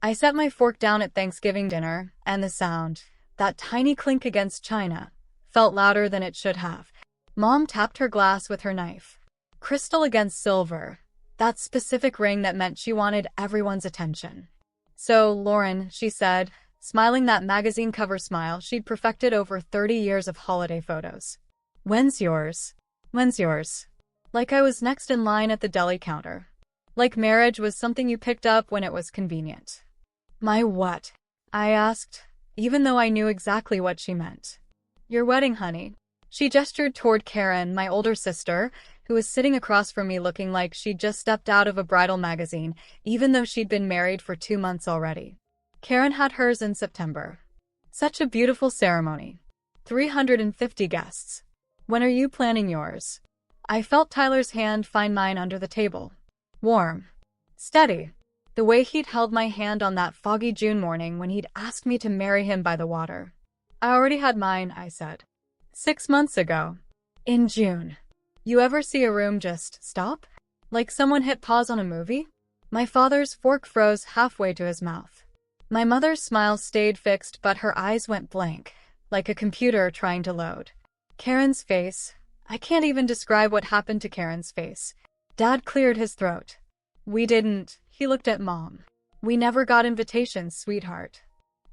I set my fork down at Thanksgiving dinner, and the sound, that tiny clink against china, felt louder than it should have. Mom tapped her glass with her knife. Crystal against silver. That specific ring that meant she wanted everyone's attention. So, Lauren, she said, smiling that magazine cover smile she'd perfected over 30 years of holiday photos. When's yours? When's yours? Like I was next in line at the deli counter. Like marriage was something you picked up when it was convenient. My what? I asked, even though I knew exactly what she meant. Your wedding, honey. She gestured toward Karen, my older sister, who was sitting across from me looking like she'd just stepped out of a bridal magazine, even though she'd been married for 2 months already. Karen had hers in September. Such a beautiful ceremony. 350 guests. When are you planning yours? I felt Tyler's hand find mine under the table. Warm. Steady. The way he'd held my hand on that foggy June morning when he'd asked me to marry him by the water. I already had mine, I said. 6 months ago. In June. You ever see a room just stop? Like someone hit pause on a movie? My father's fork froze halfway to his mouth. My mother's smile stayed fixed, but her eyes went blank, like a computer trying to load. Karen's face. I can't even describe what happened to Karen's face. Dad cleared his throat. We didn't. He looked at Mom. We never got invitations, sweetheart.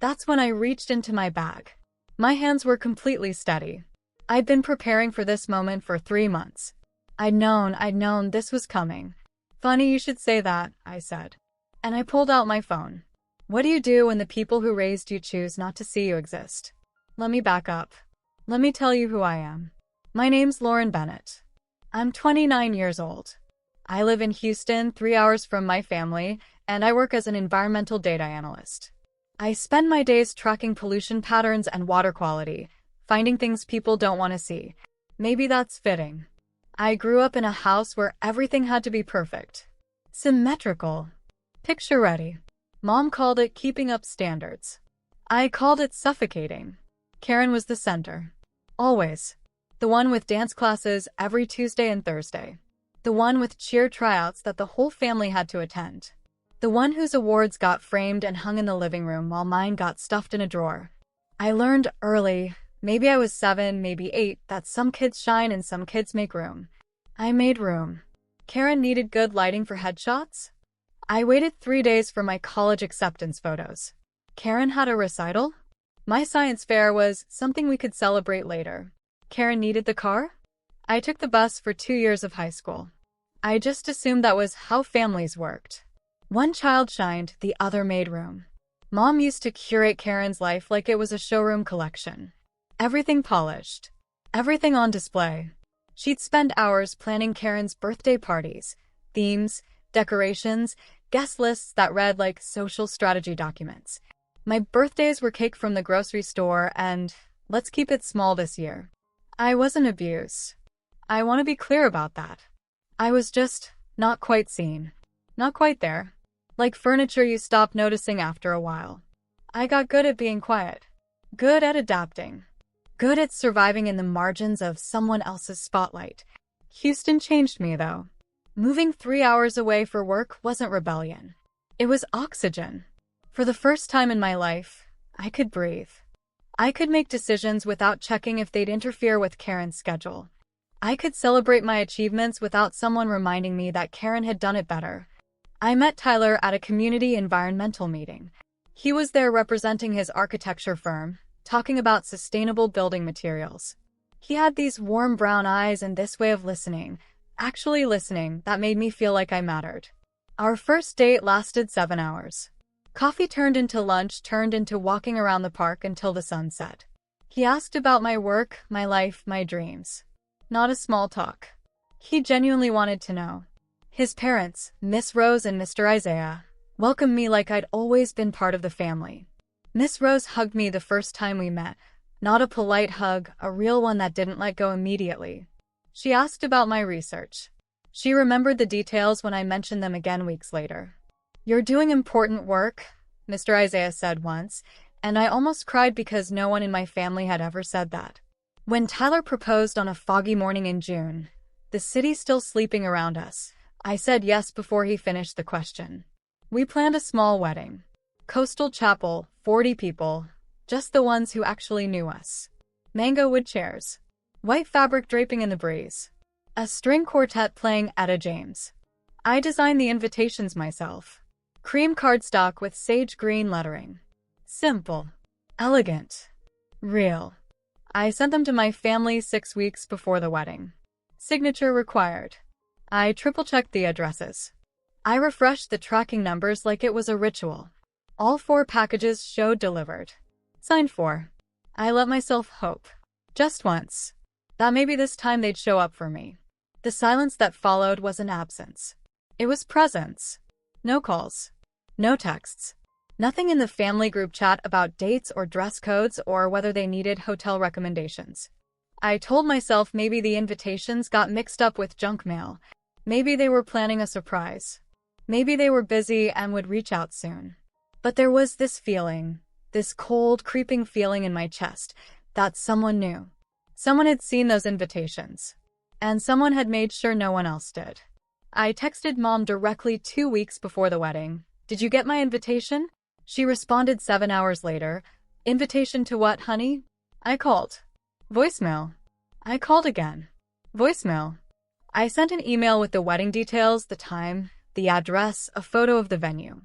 That's when I reached into my bag. My hands were completely steady. I'd been preparing for this moment for 3 months. I'd known this was coming. Funny you should say that, I said. And I pulled out my phone. What do you do when the people who raised you choose not to see you exist? Let me back up. Let me tell you who I am. My name's Lauren Bennett. I'm 29 years old. I live in Houston, 3 hours from my family, and I work as an environmental data analyst. I spend my days tracking pollution patterns and water quality, finding things people don't want to see. Maybe that's fitting. I grew up in a house where everything had to be perfect. Symmetrical. Picture ready. Mom called it keeping up standards. I called it suffocating. Karen was the center. Always. The one with dance classes every Tuesday and Thursday. The one with cheer tryouts that the whole family had to attend. The one whose awards got framed and hung in the living room while mine got stuffed in a drawer. I learned early, maybe I was 7, maybe 8, that some kids shine and some kids make room. I made room. Karen needed good lighting for headshots. I waited 3 days for my college acceptance photos. Karen had a recital. My science fair was something we could celebrate later. Karen needed the car. I took the bus for 2 years of high school. I just assumed that was how families worked. One child shined, the other made room. Mom used to curate Karen's life like it was a showroom collection. Everything polished. Everything on display. She'd spend hours planning Karen's birthday parties, themes, decorations, guest lists that read like social strategy documents. My birthdays were cake from the grocery store and, let's keep it small this year. I wasn't abused. I want to be clear about that. I was just not quite seen. Not quite there. Like furniture you stop noticing after a while. I got good at being quiet. Good at adapting. Good at surviving in the margins of someone else's spotlight. Houston changed me, though. Moving 3 hours away for work wasn't rebellion. It was oxygen. For the first time in my life, I could breathe. I could make decisions without checking if they'd interfere with Karen's schedule. I could celebrate my achievements without someone reminding me that Karen had done it better. I met Tyler at a community environmental meeting. He was there representing his architecture firm, talking about sustainable building materials. He had these warm brown eyes and this way of listening, actually listening, that made me feel like I mattered. Our first date lasted 7 hours. Coffee turned into lunch, turned into walking around the park until the sun set. He asked about my work, my life, my dreams. Not a small talk. He genuinely wanted to know. His parents, Miss Rose and Mr. Isaiah, welcomed me like I'd always been part of the family. Miss Rose hugged me the first time we met. Not a polite hug, a real one that didn't let go immediately. She asked about my research. She remembered the details when I mentioned them again weeks later. You're doing important work, Mr. Isaiah said once, and I almost cried because no one in my family had ever said that. When Tyler proposed on a foggy morning in June, the city still sleeping around us, I said yes before he finished the question. We planned a small wedding. Coastal chapel, 40 people. Just the ones who actually knew us. Mango wood chairs. White fabric draping in the breeze. A string quartet playing Etta James. I designed the invitations myself. Cream cardstock with sage green lettering. Simple. Elegant. Real. I sent them to my family 6 weeks before the wedding. Signature required. I triple-checked the addresses. I refreshed the tracking numbers like it was a ritual. All 4 packages showed delivered. Signed for. I let myself hope. Just once. That maybe this time they'd show up for me. The silence that followed was an absence. It was presence. No calls. No texts. Nothing in the family group chat about dates or dress codes or whether they needed hotel recommendations. I told myself maybe the invitations got mixed up with junk mail. Maybe they were planning a surprise. Maybe they were busy and would reach out soon. But there was this feeling, this cold, creeping feeling in my chest, that someone knew. Someone had seen those invitations. And someone had made sure no one else did. I texted Mom directly 2 weeks before the wedding. Did you get my invitation? She responded 7 hours later. Invitation to what, honey? I called. Voicemail. I called again. Voicemail. I sent an email with the wedding details, the time, the address, a photo of the venue.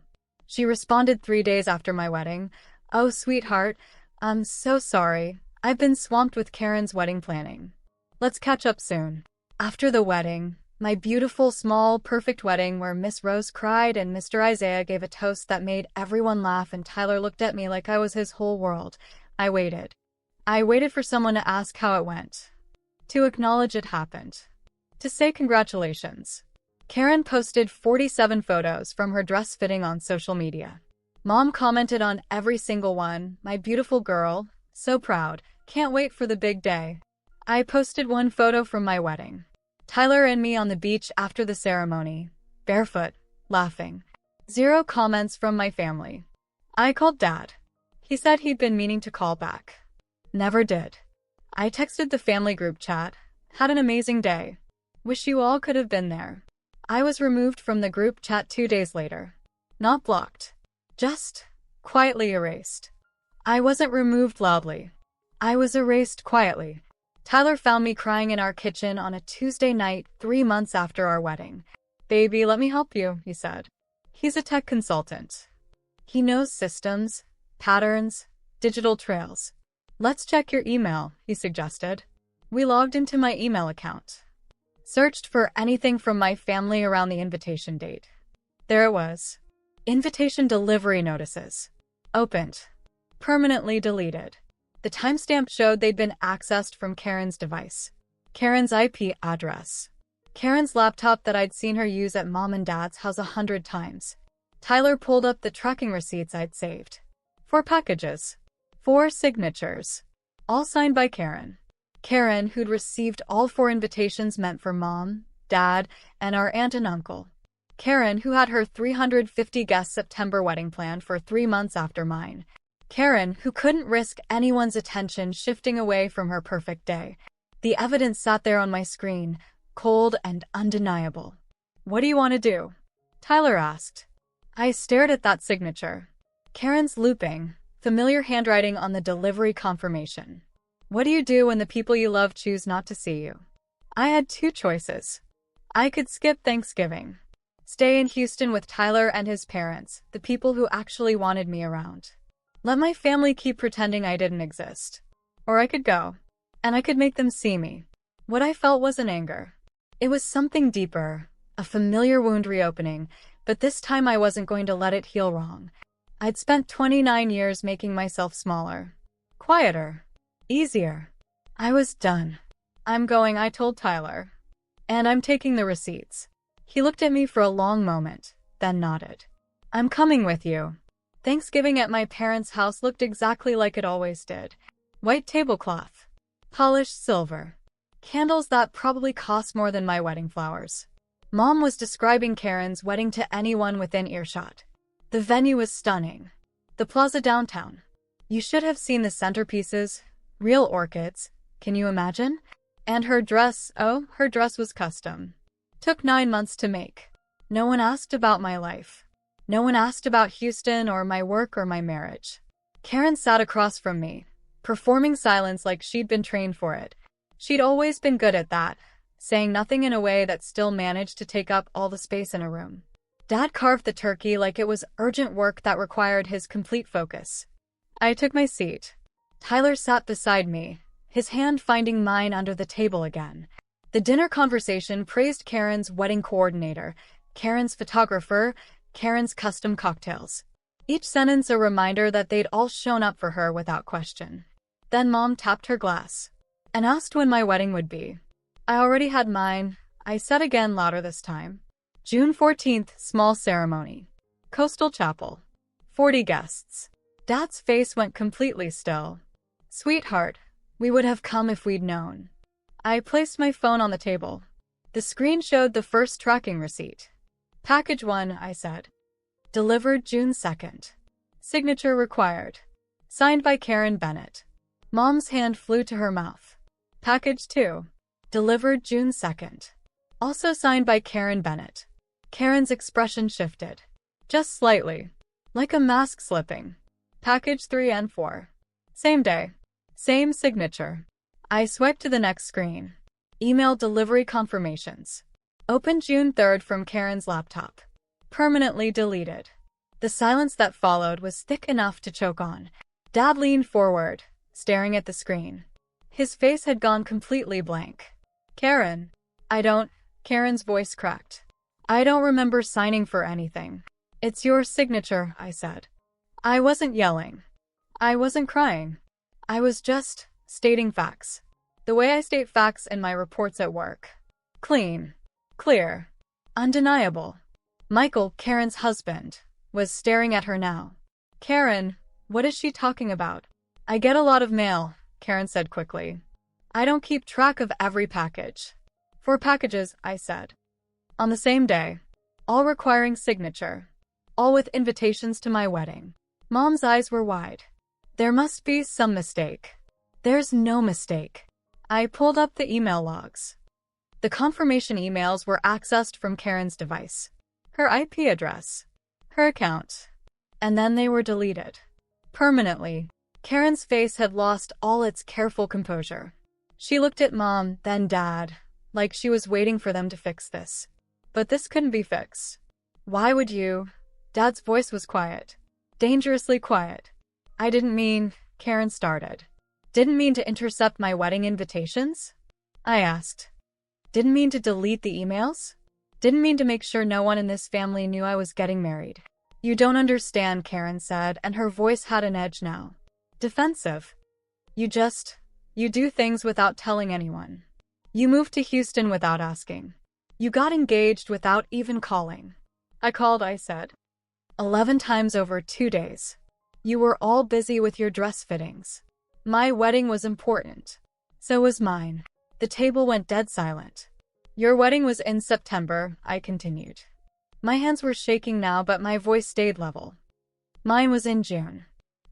She responded 3 days after my wedding. Oh, sweetheart, I'm so sorry. I've been swamped with Karen's wedding planning. Let's catch up soon. After the wedding, my beautiful, small, perfect wedding where Miss Rose cried and Mr. Isaiah gave a toast that made everyone laugh and Tyler looked at me like I was his whole world. I waited. I waited for someone to ask how it went. To acknowledge it happened. To say congratulations. Karen posted 47 photos from her dress fitting on social media. Mom commented on every single one. My beautiful girl. So proud. Can't wait for the big day. I posted one photo from my wedding. Tyler and me on the beach after the ceremony. Barefoot. Laughing. 0 comments from my family. I called Dad. He said he'd been meaning to call back. Never did. I texted the family group chat. Had an amazing day. Wish you all could have been there. I was removed from the group chat 2 days later. Not blocked. Just quietly erased. I wasn't removed loudly. I was erased quietly. Tyler found me crying in our kitchen on a Tuesday night 3 months after our wedding. Baby, let me help you, he said. He's a tech consultant. He knows systems, patterns, digital trails. Let's check your email, he suggested. We logged into my email account. Searched for anything from my family around the invitation date. There it was. Invitation delivery notices. Opened. Permanently deleted. The timestamp showed they'd been accessed from Karen's device. Karen's IP address. Karen's laptop that I'd seen her use at Mom and Dad's house 100 times. Tyler pulled up the tracking receipts I'd saved. 4 packages. 4 signatures. All signed by Karen. Karen, who'd received all 4 invitations meant for Mom, Dad, and our aunt and uncle. Karen, who had her 350-guest September wedding planned for 3 months after mine. Karen, who couldn't risk anyone's attention shifting away from her perfect day. The evidence sat there on my screen, cold and undeniable. What do you want to do? Tyler asked. I stared at that signature. Karen's looping, familiar handwriting on the delivery confirmation. What do you do when the people you love choose not to see you? I had 2 choices. I could skip Thanksgiving. Stay in Houston with Tyler and his parents, the people who actually wanted me around. Let my family keep pretending I didn't exist. Or I could go. And I could make them see me. What I felt wasn't anger. It was something deeper, a familiar wound reopening, but this time I wasn't going to let it heal wrong. I'd spent 29 years making myself smaller. Quieter. Easier. I was done. I'm going, I told Tyler. And I'm taking the receipts. He looked at me for a long moment, then nodded. I'm coming with you. Thanksgiving at my parents' house looked exactly like it always did. White tablecloth. Polished silver. Candles that probably cost more than my wedding flowers. Mom was describing Karen's wedding to anyone within earshot. The venue was stunning. The plaza downtown. You should have seen the centerpieces. Real orchids. Can you imagine? And her dress, oh, her dress was custom. Took 9 months to make. No one asked about my life. No one asked about Houston or my work or my marriage. Karen sat across from me, performing silence like she'd been trained for it. She'd always been good at that, saying nothing in a way that still managed to take up all the space in a room. Dad carved the turkey like it was urgent work that required his complete focus. I took my seat. Tyler sat beside me, his hand finding mine under the table again. The dinner conversation praised Karen's wedding coordinator, Karen's photographer, Karen's custom cocktails. Each sentence a reminder that they'd all shown up for her without question. Then Mom tapped her glass and asked when my wedding would be. I already had mine, I said again louder this time. June 14th, small ceremony. Coastal Chapel. 40 guests. Dad's face went completely still. Sweetheart, we would have come if we'd known. I placed my phone on the table. The screen showed the first tracking receipt. Package 1, I said. Delivered June 2nd. Signature required. Signed by Karen Bennett. Mom's hand flew to her mouth. Package 2. Delivered June 2nd. Also signed by Karen Bennett. Karen's expression shifted. Just slightly. Like a mask slipping. Package 3 and 4. Same day. Same signature. I swiped to the next screen. Email delivery confirmations. Opened June 3rd from Karen's laptop. Permanently deleted. The silence that followed was thick enough to choke on. Dad leaned forward, staring at the screen. His face had gone completely blank. Karen. Karen's voice cracked. I don't remember signing for anything. It's your signature, I said. I wasn't yelling. I wasn't crying. I was just stating facts. The way I state facts in my reports at work. Clean. Clear. Undeniable. Michael, Karen's husband, was staring at her now. Karen, what is she talking about? I get a lot of mail, Karen said quickly. I don't keep track of every package. 4 packages, I said. On the same day. All requiring signature. All with invitations to my wedding. Mom's eyes were wide. There must be some mistake. There's no mistake. I pulled up the email logs. The confirmation emails were accessed from Karen's device. Her IP address. Her account. And then they were deleted. Permanently. Karen's face had lost all its careful composure. She looked at Mom, then Dad, like she was waiting for them to fix this. But this couldn't be fixed. Why would you? Dad's voice was quiet. Dangerously quiet. I didn't mean, Karen started. Didn't mean to intercept my wedding invitations? I asked. Didn't mean to delete the emails? Didn't mean to make sure no one in this family knew I was getting married. You don't understand, Karen said, and her voice had an edge now. Defensive. You do things without telling anyone. You moved to Houston without asking. You got engaged without even calling. I called, I said. 11 times over 2 days. You were all busy with your dress fittings. My wedding was important. So was mine. The table went dead silent. Your wedding was in September, I continued. My hands were shaking now, but my voice stayed level. Mine was in June.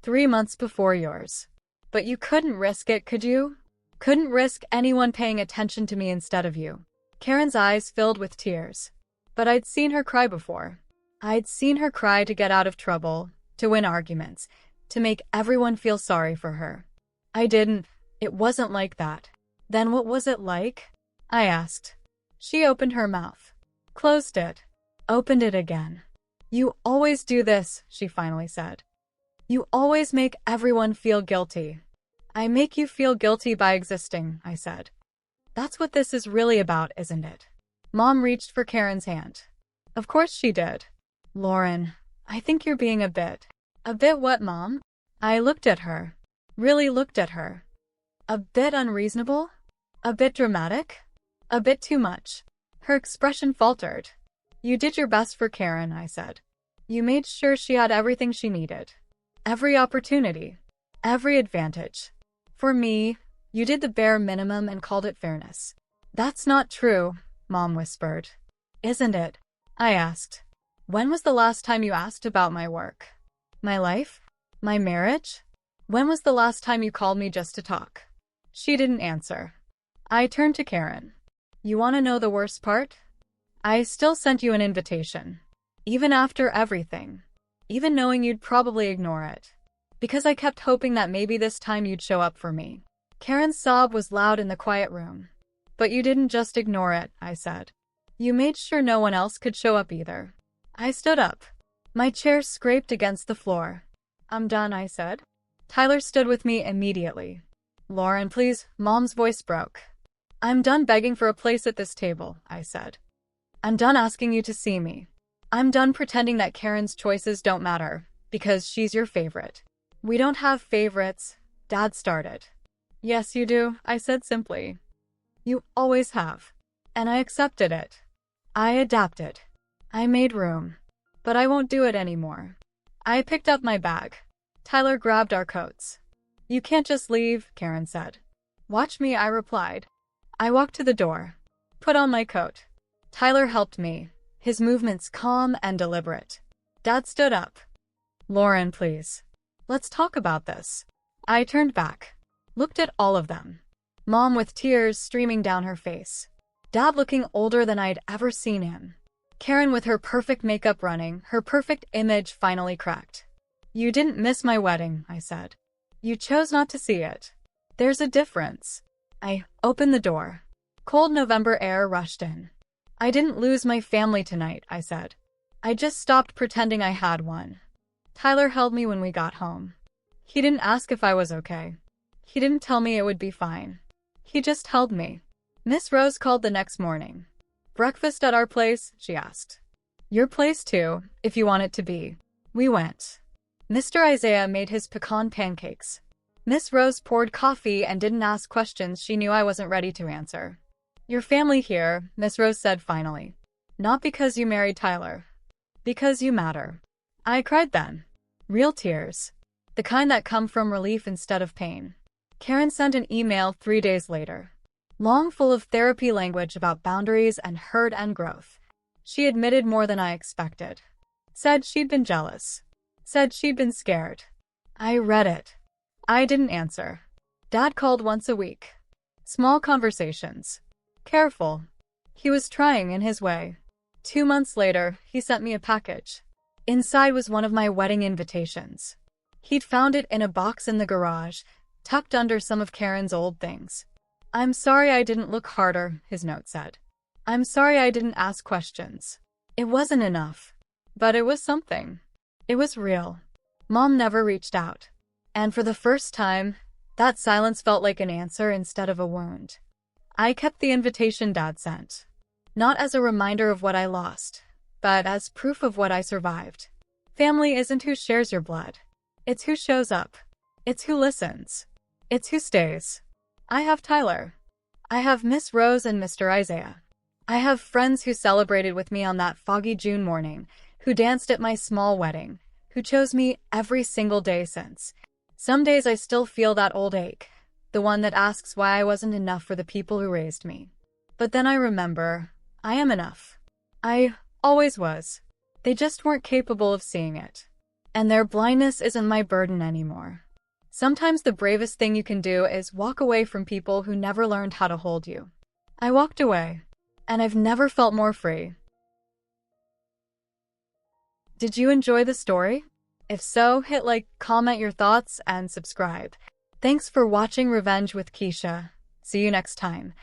3 months before yours. But you couldn't risk it, could you? Couldn't risk anyone paying attention to me instead of you. Karen's eyes filled with tears. But I'd seen her cry before. I'd seen her cry to get out of trouble, to win arguments, to make everyone feel sorry for her. It wasn't like that. Then what was it like? I asked. She opened her mouth. Closed it. Opened it again. You always do this, she finally said. You always make everyone feel guilty. I make you feel guilty by existing, I said. That's what this is really about, isn't it? Mom reached for Karen's hand. Of course she did. Lauren, I think you're being a bit. A bit what, Mom? I looked at her. Really looked at her. A bit unreasonable? A bit dramatic? A bit too much. Her expression faltered. You did your best for Karen, I said. You made sure she had everything she needed. Every opportunity. Every advantage. For me, you did the bare minimum and called it fairness. That's not true, Mom whispered. Isn't it? I asked. When was the last time you asked about my work? My life? My marriage? When was the last time you called me just to talk? She didn't answer. I turned to Karen. You want to know the worst part? I still sent you an invitation. Even after everything. Even knowing you'd probably ignore it. Because I kept hoping that maybe this time you'd show up for me. Karen's sob was loud in the quiet room. But you didn't just ignore it, I said. You made sure no one else could show up either. I stood up. My chair scraped against the floor. I'm done, I said. Tyler stood with me immediately. Lauren, please, Mom's voice broke. I'm done begging for a place at this table, I said. I'm done asking you to see me. I'm done pretending that Karen's choices don't matter, because she's your favorite. We don't have favorites, Dad started. Yes, you do, I said simply. You always have. And I accepted it. I adapted. I made room. But I won't do it anymore. I picked up my bag. Tyler grabbed our coats. You can't just leave, Karen said. Watch me, I replied. I walked to the door. Put on my coat. Tyler helped me, his movements calm and deliberate. Dad stood up. Lauren, please. Let's talk about this. I turned back. Looked at all of them. Mom with tears streaming down her face. Dad looking older than I'd ever seen him. Karen with her perfect makeup running, her perfect image finally cracked. You didn't miss my wedding, I said. You chose not to see it. There's a difference. I opened the door. Cold November air rushed in. I didn't lose my family tonight, I said. I just stopped pretending I had one. Tyler held me when we got home. He didn't ask if I was okay. He didn't tell me it would be fine. He just held me. Miss Rose called the next morning. Breakfast at our place, she asked. Your place too, if you want it to be. We went. Mr. Isaiah made his pecan pancakes. Miss Rose poured coffee and didn't ask questions she knew I wasn't ready to answer. Your family here, Miss Rose said finally. Not because you married Tyler. Because you matter. I cried then. Real tears. The kind that come from relief instead of pain. Karen sent an email 3 days later. Long, full of therapy language about boundaries and hurt and growth. She admitted more than I expected. Said she'd been jealous. Said she'd been scared. I read it. I didn't answer. Dad called once a week. Small conversations. Careful. He was trying in his way. 2 months later, he sent me a package. Inside was one of my wedding invitations. He'd found it in a box in the garage, tucked under some of Karen's old things. I'm sorry I didn't look harder, his note said. I'm sorry I didn't ask questions. It wasn't enough. But it was something. It was real. Mom never reached out. And for the first time, that silence felt like an answer instead of a wound. I kept the invitation Dad sent. Not as a reminder of what I lost, but as proof of what I survived. Family isn't who shares your blood. It's who shows up. It's who listens. It's who stays. I have Tyler. I have Miss Rose and Mr. Isaiah. I have friends who celebrated with me on that foggy June morning, who danced at my small wedding, who chose me every single day since. Some days I still feel that old ache, the one that asks why I wasn't enough for the people who raised me. But then I remember, I am enough. I always was. They just weren't capable of seeing it. And their blindness isn't my burden anymore. Sometimes the bravest thing you can do is walk away from people who never learned how to hold you. I walked away, and I've never felt more free. Did you enjoy the story? If so, hit like, comment your thoughts, and subscribe. Thanks for watching Revenge with Keisha. See you next time.